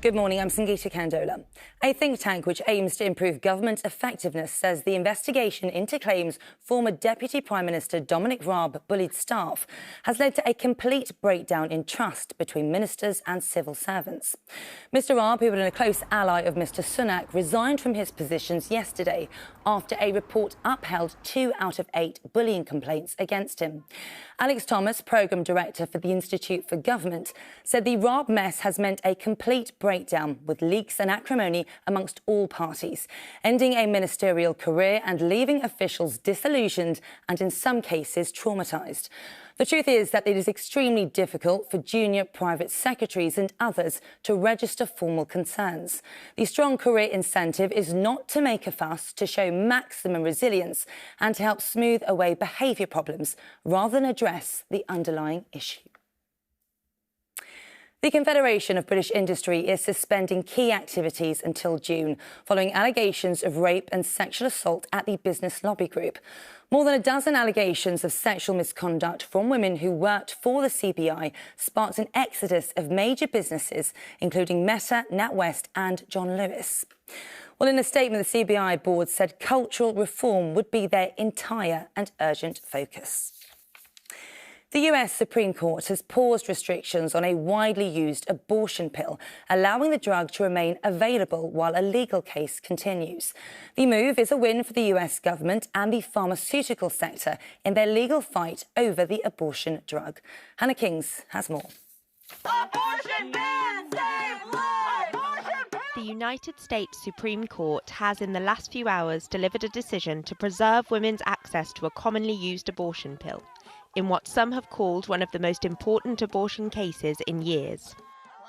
Good morning, I'm Sangeeta Kandola. A think tank which aims to improve government effectiveness says the investigation into claims former Deputy Prime Minister Dominic Raab bullied staff has led to a complete breakdown in trust between ministers and civil servants. Mr Raab, who had been a close ally of Mr Sunak, resigned from his positions yesterday after a report upheld 2 out of 8 bullying complaints against him. Alex Thomas, Programme Director for the Institute for Government, said the Raab mess has meant a complete breakdown with leaks and acrimony amongst all parties, ending a ministerial career and leaving officials disillusioned and in some cases traumatised. The truth is that it is extremely difficult for junior private secretaries and others to register formal concerns. The strong career incentive is not to make a fuss, to show maximum resilience and to help smooth away behaviour problems rather than address the underlying issue. The Confederation of British Industry is suspending key activities until June, following allegations of rape and sexual assault at the business lobby group. More than a dozen allegations of sexual misconduct from women who worked for the CBI sparked an exodus of major businesses, including Meta, NatWest and John Lewis. Well, in a statement, the CBI board said cultural reform would be their entire and urgent focus. The US Supreme Court has paused restrictions on a widely used abortion pill, allowing the drug to remain available while a legal case continues. The move is a win for the US government and the pharmaceutical sector in their legal fight over the abortion drug. Hannah Kings has more. Abortion ban, save lives! The United States Supreme Court has in the last few hours delivered a decision to preserve women's access to a commonly used abortion pill, in what some have called one of the most important abortion cases in years.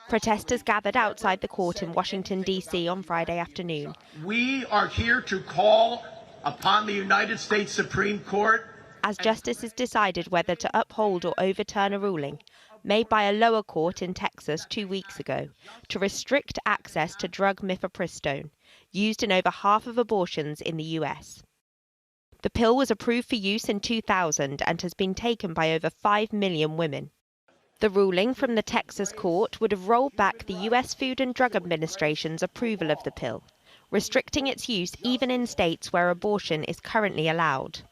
Protesters gathered outside the court in Washington, D.C. on Friday afternoon. We are here to call upon the United States Supreme Court as justices decided whether to uphold or overturn a ruling made by a lower court in Texas 2 weeks ago to restrict access to drug mifepristone, used in over half of abortions in the US. The pill was approved for use in 2000 and has been taken by over 5 million women. The ruling from the Texas court would have rolled back the US Food and Drug Administration's approval of the pill, restricting its use even in states where abortion is currently allowed.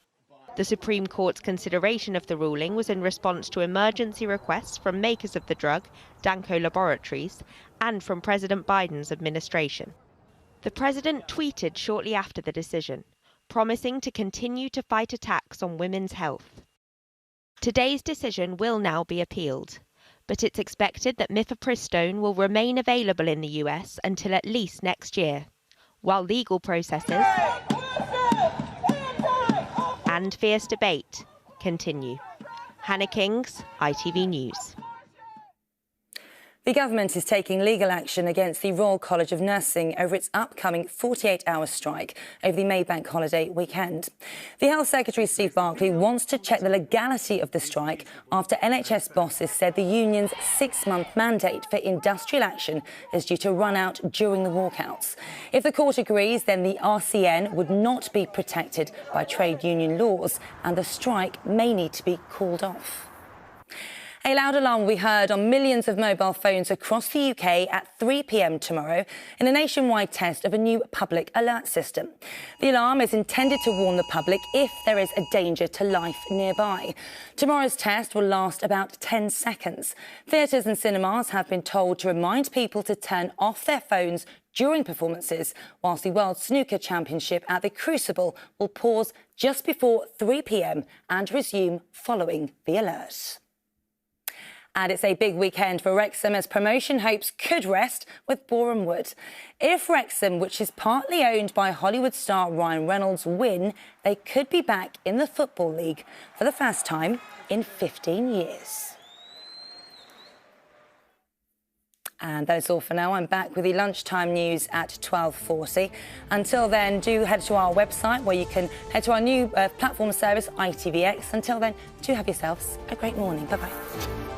The Supreme Court's consideration of the ruling was in response to emergency requests from makers of the drug, Danco Laboratories, and from President Biden's administration. The president tweeted shortly after the decision, promising to continue to fight attacks on women's health. Today's decision will now be appealed, but it's expected that mifepristone will remain available in the US until at least next year, while legal processes and fierce debate continue. Hannah Kings, ITV News. The government is taking legal action against the Royal College of Nursing over its upcoming 48-hour strike over the Maybank holiday weekend. The Health Secretary, Steve Barclay, wants to check the legality of the strike after NHS bosses said the union's 6-month mandate for industrial action is due to run out during the walkouts. If the court agrees, then the RCN would not be protected by trade union laws and the strike may need to be called off. A loud alarm will be heard on millions of mobile phones across the UK at 3 p.m. tomorrow in a nationwide test of a new public alert system. The alarm is intended to warn the public if there is a danger to life nearby. Tomorrow's test will last about 10 seconds. Theatres and cinemas have been told to remind people to turn off their phones during performances, whilst the World Snooker Championship at the Crucible will pause just before 3 p.m. and resume following the alert. And it's a big weekend for Wrexham as promotion hopes could rest with Boreham Wood. If Wrexham, which is partly owned by Hollywood star Ryan Reynolds, win, they could be back in the Football League for the first time in 15 years. And that's all for now. I'm back with the lunchtime news at 12:40. Until then, do head to our website where you can head to our new platform service, ITVX. Until then, do have yourselves a great morning. Bye-bye.